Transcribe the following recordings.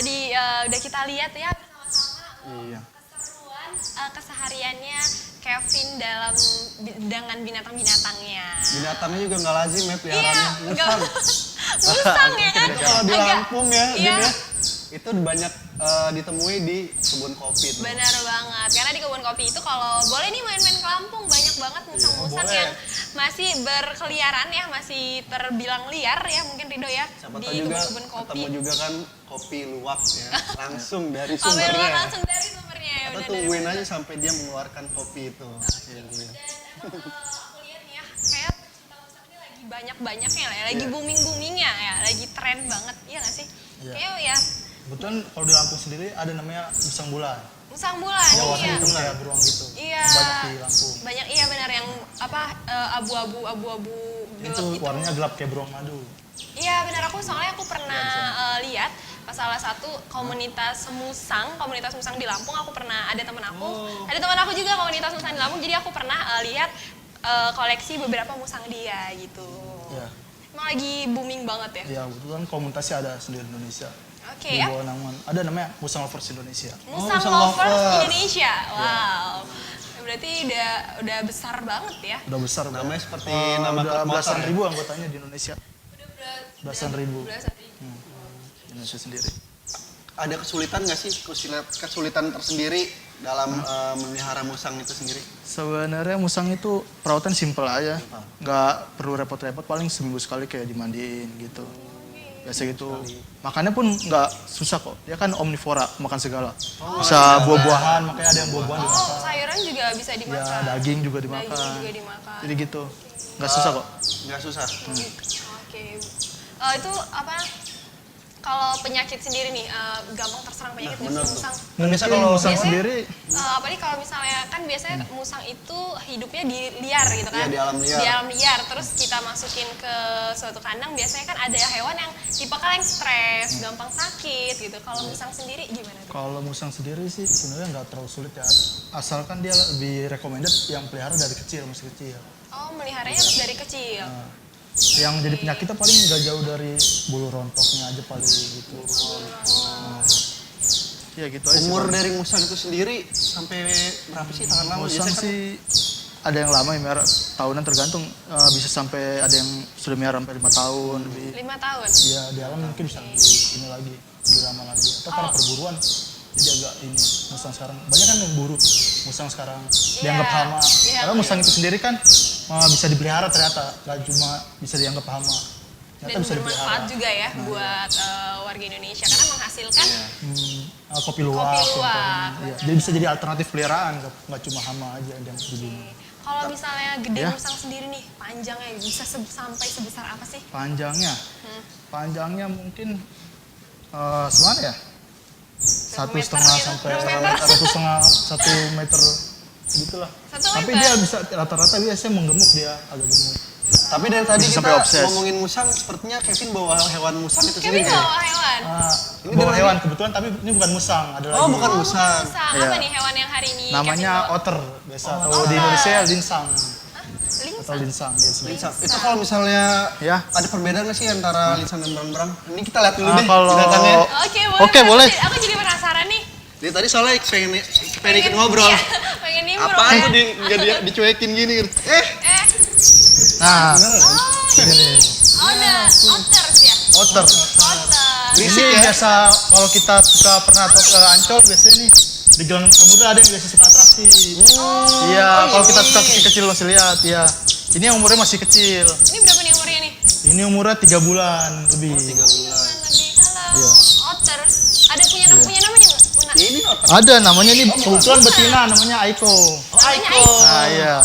tadi udah kita lihat ya bersama-sama keseruan kesehariannya Kevin dengan binatang-binatangnya. Binatangnya juga nggak lazim ya peliharaannya. Iya, musang ya kan? Kalau di Lampung ya, iya. Itu banyak ditemui di kebun kopi tuh. Benar banget, karena di kebun kopi itu kalau boleh nih main-main ke Lampung banyak banget musang-musang yang masih berkeliaran ya, masih terbilang liar ya mungkin Rido ya. Siapa di tahu juga kebun-kebun kopi. ketemu juga kan kopi luwak ya, langsung dari sumbernya. Langsung dari sumbernya ya. Kita tungguin aja sampai dia mengeluarkan kopi itu. Dan aku lihat nih ya, kayak pecinta musang ini lagi banyak-banyaknya lah ya, lagi booming-boomingnya ya, lagi tren banget, iya nggak sih? Iya. Kayak ya. Kebetulan kalau di Lampung sendiri ada namanya musang bulan. Musang bulan, Ya, warnanya iya. hitam kayak beruang gitu. Iya. Banyak di Lampung. Banyak iya benar yang apa abu-abu gelap Itu gitu. warnanya gelap kayak beruang madu. Iya benar soalnya aku pernah lihat pas salah satu komunitas musang di Lampung. Aku pernah ada teman aku juga komunitas musang di Lampung, jadi aku pernah lihat koleksi beberapa musang dia gitu. Iya. Emang lagi booming banget ya. Iya, kebetulan komunitasnya ada sendiri di Indonesia. Oke Di ya. bawah naungan ada namanya Musang Lovers Indonesia. Musang Musang Lovers Lovers. Indonesia. Wow. Berarti udah besar banget ya. Udah besar. Namanya seperti nama nama udah klub motor belasan ya? ribu anggotanya di Indonesia. Belasan ribu. Di Indonesia sendiri. Ada kesulitan nggak sih, kesulitan tersendiri dalam memelihara musang itu sendiri? Sebenarnya musang itu perawatan simpel aja, nggak perlu repot-repot, paling seminggu sekali kayak dimandiin gitu. Biasa gitu. Makannya pun nggak susah kok, dia kan omnivora, makan segala. Bisa buah-buahan, makanya ada yang buah-buahan dimakan. Oh, sayuran juga bisa Ya dimakan. daging juga Daging dimakan. juga dimakan. Jadi gitu, nggak susah kok. Nggak susah. Oke. Itu apa? Kalau penyakit sendiri nih, gampang terserang penyakit nggak sih musang? Biasa Mungkin kalau musang biasanya- sendiri, Apalagi kalau misalnya kan biasanya musang itu hidupnya di liar gitu kan? Iya, di alam liar. Di alam liar. Terus kita masukin ke suatu kandang, biasanya kan ada hewan yang tipe yang stres, gampang sakit gitu. Kalau musang sendiri gimana tuh? kalau musang sendiri sih sebenarnya nggak terlalu sulit ya. Asalkan dia lebih recommended yang pelihara dari kecil, masih kecil. Oh, meliharanya dari kecil. Yang jadi penyakitnya paling nggak jauh dari bulu rontoknya aja paling gitu. Ya gitu aja. Umur sih, dari musang itu sendiri sampai berapa sih tahan lama? musang Biasanya kan sih ada yang lama yang merah tahunan tergantung, bisa sampai ada yang sudah merah sampai 5 tahun lebih. 5 tahun. Ya di alam mungkin bisa lebih ini lagi, lebih lama lagi. Atau karena perburuan jadi agak ini musang sekarang banyak kan yang buru musang sekarang dianggap hama. Iya. Karena musang itu sendiri kan bisa dipelihara ternyata, nggak cuma bisa dianggap hama. Ternyata Dan bisa bermanfaat dipelihara. juga ya buat warga Indonesia karena menghasilkan Kopi luwak. Kopi luwak, contohnya. Iya. benar. Jadi bisa jadi alternatif peliharaan, nggak cuma hama aja yang dibina. kalau misalnya gede Ya. musang sendiri nih panjangnya bisa sampai sebesar apa sih? Panjangnya mungkin semana ya? Berapa 1,5 meter gitu? sampai Berapa meter? 1,5 meter gitulah. 1 Tapi meter? dia bisa rata-rata biasanya menggemuk, dia agak gemuk. Tapi dari tadi Bisa kita sampai obses. ngomongin musang, sepertinya Kevin bawa hewan musang itu Kevin sendiri. bawa hewan. Ini Bawa dari- hewan kebetulan, tapi ini bukan musang, ada Oh, lagi. bukan musang. Musang. Iya. Apa nih hewan yang hari ini Namanya Kevin bawa? otter biasa, atau di Indonesia linsang atau Lingsang. linsang ya sebenarnya. Linsang. Itu kalau misalnya Ya. ada perbedaan nggak sih antara linsang dan berang-berang? Ini kita lihat dulu deh Kalau binatangnya. Oke, Oke, boleh. Aku jadi penasaran nih. Dia tadi soalnya pengen ikut ngobrol. Iya, pengen nimbrung Apaan ya. tuh nggak dicuekin gini? Eh, Nah, oh ini. Oh, ada otters ya? otter. Otter. Berisik Ini ya? biasa kalau kita suka pernah atau ke Ancol biasanya nih di Gelang Samudra ada yang biasa suka atraksi. Iya, kalau kita suka kecil-kecil masih lihat ya. Ini yang umurnya masih kecil. Ini berapa nih umurnya nih? Ini umurnya 3 bulan lebih. 3 bulan. Lebih. Halo. Iya. Otters. Ada punya namanya nggak? Una. Ya, ini otak. Ada namanya ini kebetulan betina namanya Aiko. Namanya Aiko. Nah, iya.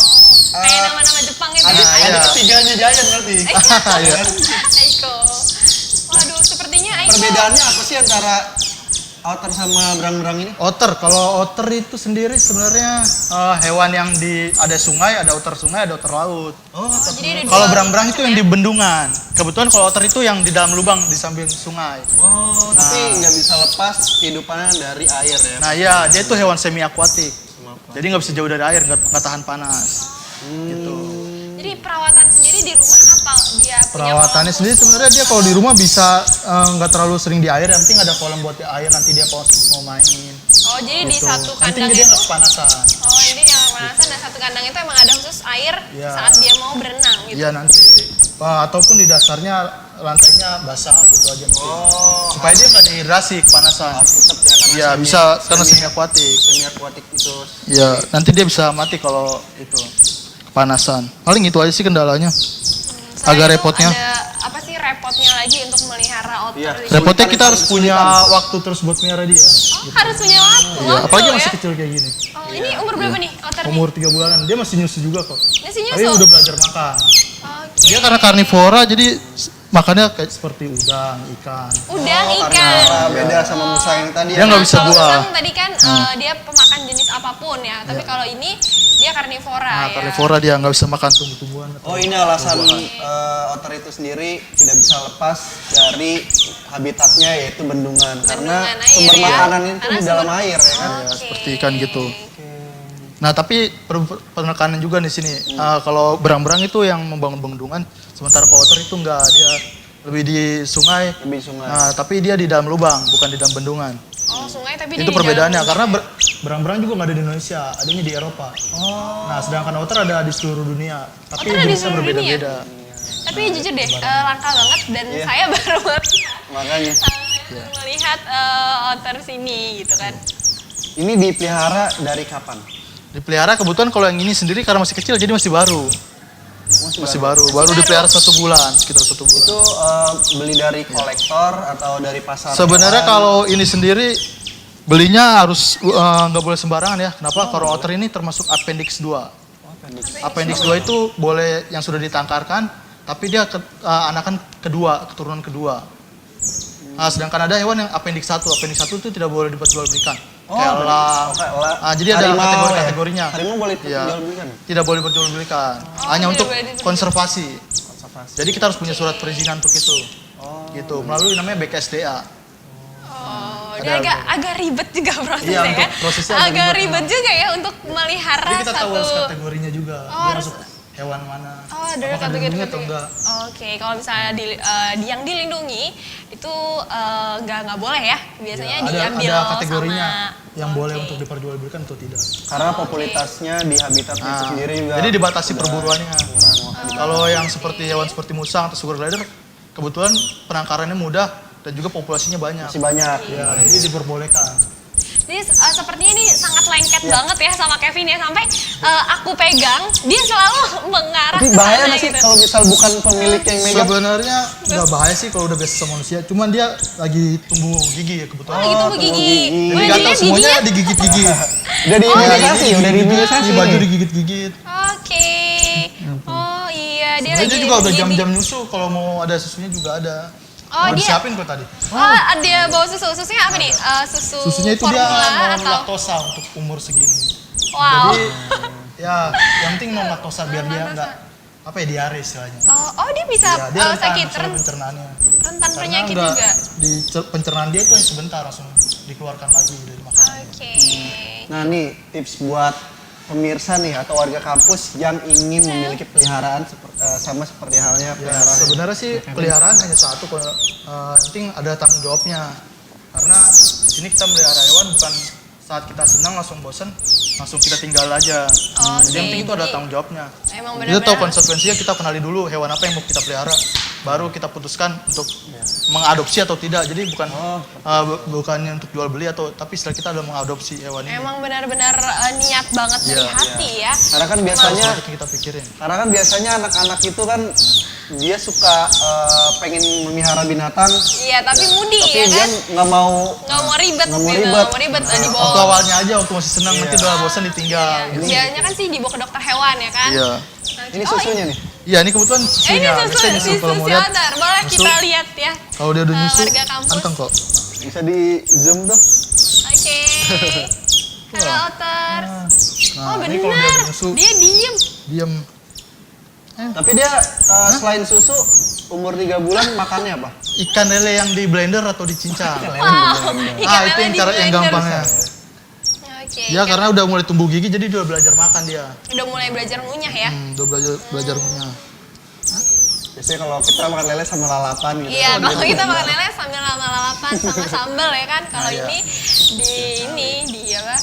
Kayak nama-nama Jepang gitu Ada ya. ada iya. ketiganya Giant berarti. Iya. Aiko. Waduh, sepertinya Aiko. Perbedaannya apa sih antara otter sama berang-berang ini? Otter, kalau otter itu sendiri sebenarnya hewan yang ada sungai, ada otter sungai, ada otter laut. Oh, Jadi ada Kalau dua berang-berang itu macam yang ya? di bendungan. Kebetulan kalau otter itu yang di dalam lubang di samping sungai. tapi nggak bisa lepas kehidupannya dari air ya. Nah ya, dia itu hewan semi akuatik. Jadi nggak bisa jauh dari air, nggak tahan panas. Gitu. Jadi perawatan sendiri di rumah apa Iya, punya Perawatannya kolam sendiri khusus. sebenarnya dia kalau di rumah bisa nggak terlalu sering di air, yang penting ada kolam buat di air nanti dia mau main. Oh, jadi di Gitu. satu Yang penting kandang dia itu nggak kepanasan. oh, ini yang pemanasan dan satu kandang itu emang ada khusus air Iya. saat dia mau berenang gitu. Iya nanti. Ataupun di dasarnya lantainya basah gitu aja mungkin. Supaya dia nggak dehidrasi kepanasan. Tetap ya karena Iya bisa karena semi akuatik. semi akuatik itu. Iya nanti dia bisa mati kalau itu kepanasan. Paling itu aja sih kendalanya. Selain Agak itu, repotnya. Ada apa sih repotnya lagi untuk melihara otter? Iya. di- Repotnya kita harus punya Kesulitan. waktu terus buat melihara dia. Oh, harus punya waktu. Iya, waktu apalagi ya. masih kecil kayak gini. Oh, ini umur berapa nih otter nih? Umur 3 bulanan, dia masih nyusu juga kok. Masih Tapi nyusu. udah belajar makan. Oke. Dia karena karnivora jadi makannya kayak seperti udang, ikan. Udang, ikan. Karena beda sama Musa yang tadi. Dia nggak bisa Kalau buah. udang tadi kan dia pemakan jenis apapun ya, tapi kalau ini dia karnivora Nah, ya. karnivora dia nggak bisa makan tumbuh-tumbuhan. Oh ini alasan otter itu sendiri tidak bisa lepas dari habitatnya yaitu bendungan karena Bendungan air sumber ya. makanan itu Karena di dalam sumber- air ya kan. Oke. seperti ikan gitu. Nah tapi penekanan juga di sini. Kalau berang-berang itu yang membangun bendungan, sementara kalau otter itu enggak, dia lebih di sungai. Lebih sungai. Nah, tapi dia di dalam lubang, bukan di dalam bendungan. Oh, sungai tapi dia Itu di perbedaannya dalam karena sungai. berang-berang juga nggak ada di Indonesia, adanya di Eropa. Nah, sedangkan otter ada di seluruh dunia, tapi Otter ada di jenisnya seluruh berbeda-beda. Tapi jujur deh, langka banget dan Iya. saya baru Makanya melihat otter sini gitu kan. ini dipelihara dari kapan? Dipelihara kebetulan kalau yang ini sendiri karena masih kecil jadi masih baru. Masih baru baru. dipelihara 1 bulan, sekitar 1 bulan. Itu beli dari kolektor atau dari pasar? Sebenarnya kalau ini sendiri belinya harus nggak boleh sembarangan ya. Kenapa? Kalau otter ini termasuk appendix 2. Appendix 2 itu boleh yang sudah ditangkarkan, tapi dia anakan kedua, keturunan kedua. Nah, sedangkan ada hewan yang appendix 1. Appendix 1 itu tidak boleh diperjualbelikan. Kayak elang. kayak elang. Jadi ada Harimau kategori-kategorinya. ya? Harimau boleh Iya. dijual-belikan? Tidak boleh diperjualbelikan. Hanya tidak untuk boleh diperjualbelikan. konservasi. Konservasi. Jadi kita harus punya surat perizinan untuk itu. Gitu, melalui namanya BKSDA. Oh, dia agak ribet juga prosesnya Iya, ya. untuk prosesnya agak agak ribet. ribet juga ya untuk melihara Jadi kita tahu harus satu. kategorinya juga. Oh, Dia harus- masuk hewan mana. Oh, ada Apakah dilindungi atau enggak. Oke, kalau misalnya yang dilindungi itu nggak boleh ya. Biasanya Ya, diambil ada kategorinya sama. yang boleh Oke. untuk diperjualbelikan atau tidak. Karena popularitasnya di habitat itu sendiri juga. Jadi dibatasi udah perburuannya. kurang. Kalau yang seperti hewan seperti musang atau sugar glider, kebetulan penangkarannya mudah dan juga populasinya banyak. Masih banyak. Ya, jadi diperbolehkan. Jadi sepertinya ini sangat lengket banget ya sama Kevin ya, sampai aku pegang dia selalu mengarah Tapi ke bahaya sana nggak sih gitu. kalau misal bukan pemilik yang megang? Sebenarnya nggak bahaya sih kalau udah biasa sama manusia. Cuman dia lagi tumbuh gigi ya kebetulan. Oh, gitu Bu gigi. gigi. Jadi Boleh gatal dilihat semuanya giginya? digigit-gigit. Udah diimunisasi, udah diimunisasi. Di baju digigit-gigit. Oke. Oh iya, dia Sebenarnya lagi dia juga udah gini. jam-jam nyusu, kalau mau ada susunya juga ada. Oh, Mau dia- disiapin kok tadi. Oh, dia bawa susu. Susunya apa nih? Susunya itu dia formula non atau laktosa untuk umur segini. wow. Jadi ya yang penting non laktosa biar dia enggak apa ya diare istilahnya. Oh, dia bisa Ya, dia rentan sakit soal pencernaannya. rentan Karena penyakit enggak juga. di pencernaan dia itu yang sebentar langsung dikeluarkan lagi dari makanan. Oke. Nah nih tips buat pemirsa nih atau warga kampus yang ingin memiliki peliharaan sama seperti halnya Ya, peliharaan. sebenarnya sih peliharaan hanya satu, yang penting ada tanggung jawabnya. Karena di sini kita melihara hewan bukan saat kita senang langsung bosan, langsung kita tinggal aja. Oke, Jadi yang penting itu ada jadi tanggung jawabnya. Emang Kita tahu benar-benar. konsekuensinya, kita kenali dulu hewan apa yang mau kita pelihara, baru kita putuskan untuk mengadopsi atau tidak. Jadi bukan bukannya untuk jual beli atau tapi setelah kita adalah mengadopsi hewan ini. Emang benar-benar niat banget dari Iya, hati ya. Karena kan biasanya Itu kita pikirin. anak-anak itu kan dia suka pengen memelihara binatang, Iya, tapi mudi tapi ya dia kan. nggak mau Nggak mau ribet nggak mau gitu, ribet. nggak mau ribet Waktu dibawa. awalnya aja, waktu masih senang, nanti udah bosan ditinggal. Biasanya kan sih dibawa ke dokter hewan ya kan. Iya. Ini susunya nih. Iya, ini kebetulan Ini susunya. susu, Biasanya di nyusu kalau mau susu lihat. otter. Boleh Nyusu. kita lihat ya. Kalau dia udah nyusu, warga kampus. anteng kok. Bisa di zoom tuh. Oke. Halo otter. Nah, Oh ini kalau dia benar. udah nyusu, Dia diem. diam. Tapi dia selain susu umur 3 bulan makannya apa? Ikan lele yang di blender atau dicincang. Wow. Ikan Itu lele yang di cara yang blender. gampangnya. Oke. Ya karena udah mulai tumbuh gigi jadi dia udah belajar makan dia. Udah mulai belajar ngunyah ya. Udah belajar ngunyah. Biasanya kalau kita makan lele sama lalapan gitu. Iya, Oh, kalau dia kita benar. makan lele sambil lalapan sama sambal ya kan. Kalau Nah, iya. ini di apa?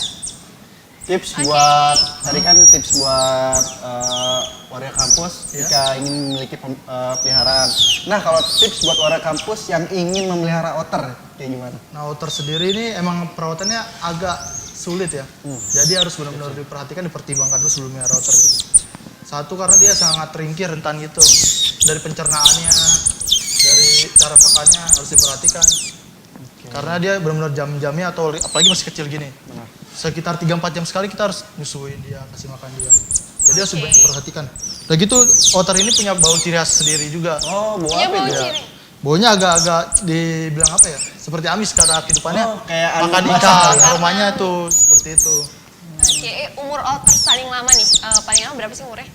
Tips Oke. buat tadi kan tips buat warga kampus Iya. jika ingin memiliki peliharaan. Nah, kalau tips buat warga kampus yang ingin memelihara otter kayak gimana? Nah, otter sendiri ini emang perawatannya agak sulit ya. Jadi harus benar-benar diperhatikan, dipertimbangkan dulu sebelum melihara otter. Satu karena dia sangat ringkih, rentan gitu. Dari pencernaannya, dari cara makannya harus diperhatikan. Karena dia benar-benar jam-jamnya atau apalagi masih kecil gini. Benar. Sekitar 3-4 jam sekali kita harus nyusuin dia, kasih makan dia. Jadi harus Oke. banyak diperhatikan. Udah gitu otter ini punya bau ciri khas sendiri juga. Oh, buah Iya, apa bau itu? ciri. Baunya agak-agak dibilang apa ya? Seperti amis karena kehidupannya. Oh, kayak makan anu ikan, basah. aromanya tuh seperti itu. Oke, umur otter paling lama nih. Paling lama berapa sih umurnya?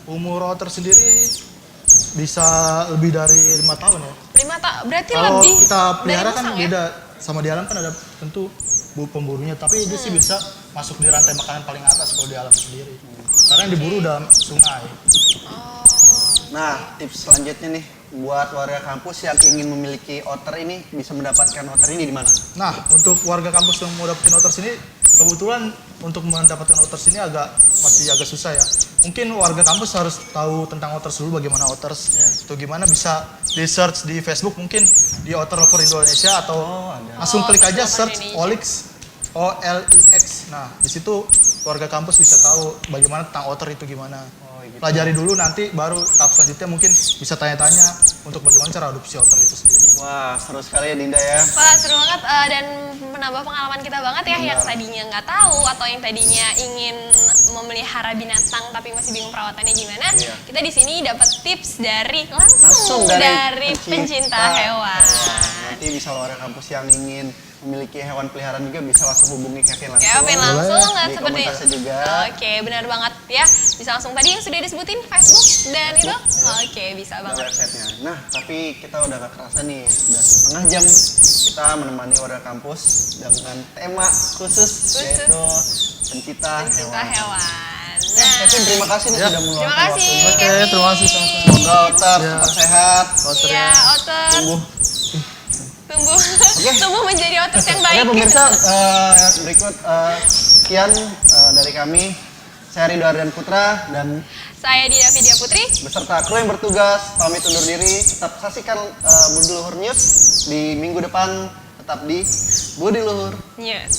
Umur otter sendiri bisa lebih dari 5 tahun ya. 5 tahun. Berarti Kalau lebih kita dari pelihara kan musang ya? beda. Sama di alam kan ada tentu pemburunya, tapi dia sih bisa masuk di rantai makanan paling atas kalau di alam sendiri. Karena yang diburu udah sungai. Oh. Nah, tips selanjutnya nih buat warga kampus yang ingin memiliki otter ini bisa mendapatkan otter ini di mana? Nah, untuk warga kampus yang mau dapetin otter sini, kebetulan untuk mendapatkan otter sini masih agak susah ya. Mungkin warga kampus harus tahu tentang otter dulu, bagaimana otter, atau gimana bisa di search di Facebook mungkin di Otter Lover Indonesia atau ada. langsung klik Otter aja Lover search Indonesia. Olix, OLIX. Nah, di situ warga kampus bisa tahu bagaimana tentang otter itu gimana. Oh, gitu. Pelajari dulu, nanti baru tahap selanjutnya mungkin bisa tanya-tanya untuk bagaimana cara adopsi otter itu sendiri. Wah, seru sekali ya Dinda ya. Pak, seru banget dan menambah pengalaman kita banget ya yang tadinya nggak tahu atau yang tadinya ingin memelihara binatang tapi masih bingung perawatannya gimana. Iya. Kita di sini dapat tips dari Langsung dari pencinta hewan. Nanti bisa warga kampus yang ingin memiliki hewan peliharaan juga bisa langsung hubungi Kevin langsung. Kevin langsung nggak Di seperti komunitasnya juga. Oke, benar banget ya. Bisa langsung tadi yang sudah disebutin Facebook dan itu. Oke, bisa Ada banget. websitenya. Nah, tapi kita udah gak kerasa nih, sudah setengah jam kita menemani warga kampus dengan tema khusus yaitu pencinta Pencinta hewan. hewan. Nah, Nah, Kevin, terima kasih nih Ya. sudah meluangkan terima kasih. waktunya. Oke, Kevin. terima kasih sama-sama. Semoga otter Ya. tetap sehat. iya, otter Tumbuh. tumbuh tumbuh menjadi otter yang baik. Oke pemirsa, berikut sekian dari kami. Saya Ridho Ardian Putra dan Saya Dina Vidya Putri. beserta kru yang bertugas pamit undur diri. Tetap saksikan Budi Luhur News di minggu depan. Tetap di Budi Luhur. Yes.